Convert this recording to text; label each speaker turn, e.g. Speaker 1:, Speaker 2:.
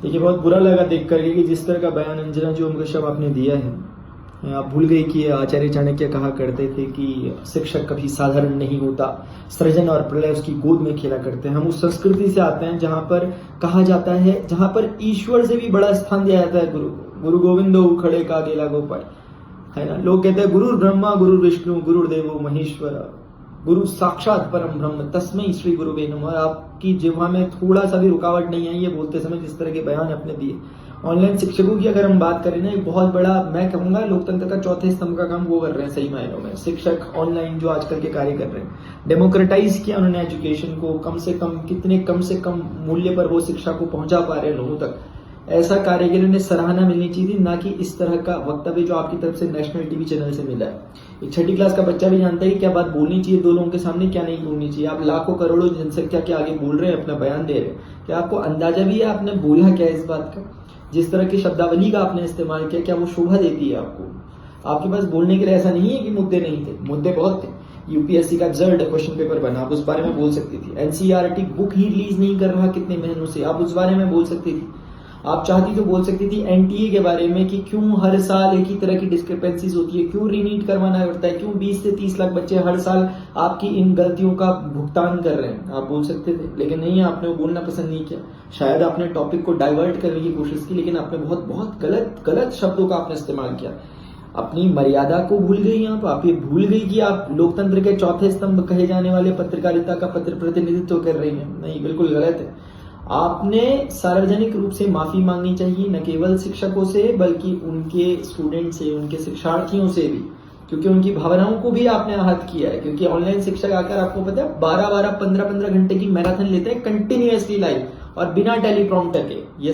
Speaker 1: देखिए, बहुत बुरा लगा देख करके कि जिस तरह का बयान अंजना जी ओम कश्यप आपने दिया है। आप भूल गई कि आचार्य चाणक्य कहा करते थे कि शिक्षक कभी साधारण नहीं होता, सृजन और प्रलय उसकी गोद में खेला करते हैं। हम उस संस्कृति से आते हैं जहां पर कहा जाता है, जहां पर ईश्वर से भी बड़ा स्थान दिया जाता है गुरु गोविंदो खड़े का गेला गोपाल, है ना। लोग कहते हैं गुरु ब्रह्मा गुरु विष्णु गुरुदेवो महेश्वर, गुरु साक्षात परम ब्रह्म तस्मै श्री गुरुवे नमः। आपकी जिह्वा में थोड़ा सा भी रुकावट नहीं आई है बोलते समय जिस तरह के बयान आपने दिए। ऑनलाइन शिक्षकों की अगर हम बात करें ना, एक बहुत बड़ा, मैं कहूंगा लोकतंत्र का चौथे स्तंभ का काम वो कर रहे हैं सही मायनों में। शिक्षक ऑनलाइन जो आजकल के कार्य कर रहे हैं, डेमोक्रेटाइज किया उन्होंने एजुकेशन को, कम से कम मूल्य पर वो शिक्षा को पहुंचा पा रहे हैं लोगों तक। ऐसा कार्य के लिए उन्हें सराहना मिलनी चाहिए थी, ना कि इस तरह का वक्तव्य जो आपकी तरफ से नेशनल टीवी चैनल से मिला है। एक छठी क्लास का बच्चा भी जानता है कि क्या बात बोलनी चाहिए दो लोगों के सामने, क्या नहीं बोलनी चाहिए। आप लाखों करोड़ों जनसंख्या के आगे बोल रहे हैं, अपना बयान दे रहे हैं, क्या आपको अंदाजा भी है आपने बोला क्या इस बात का? जिस तरह की शब्दावली का आपने इस्तेमाल किया, क्या वो शोभा देती है आपको? आपके पास बोलने के लिए ऐसा नहीं है कि मुद्दे नहीं थे, मुद्दे बहुत थे। यूपीएससी का रिजल्ट क्वेश्चन पेपर बना, आप उस बारे में बोल सकती थी। एनसीईआरटी बुक ही रिलीज नहीं कर रहा कितने महीनों से, आप उस बारे में बोल सकती थी। आप चाहती तो बोल सकती थी एनटीए के बारे में कि क्यों हर साल एक ही तरह की डिस्क्रिपेंसीज होती है, क्यों रीनीट करवाना पड़ता है, क्यों 20 से 30 लाख बच्चे हर साल आपकी इन गलतियों का भुगतान कर रहे हैं। आप बोल सकते थे, लेकिन नहीं, आपने वो बोलना पसंद नहीं किया। शायद आपने टॉपिक को डाइवर्ट करने की कोशिश की, लेकिन आपने बहुत बहुत गलत शब्दों का आपने इस्तेमाल किया। अपनी मर्यादा को भूल गई आप ये भूल गई कि आप लोकतंत्र के चौथे स्तंभ कहे जाने वाले पत्रकारिता का प्रतिनिधित्व कर रही हैं। नहीं, बिल्कुल गलत है। आपने सार्वजनिक रूप से माफी मांगनी चाहिए, न केवल शिक्षकों से बल्कि उनके स्टूडेंट से, उनके शिक्षार्थियों से भी, क्योंकि उनकी भावनाओं को भी आपने आहत किया है। क्योंकि ऑनलाइन शिक्षक आकर आपको पता है 12-12, 15-15 घंटे की मैराथन लेते हैं कंटिन्यूअसली लाइव और बिना टेलीप्रॉम्प्टर के। ये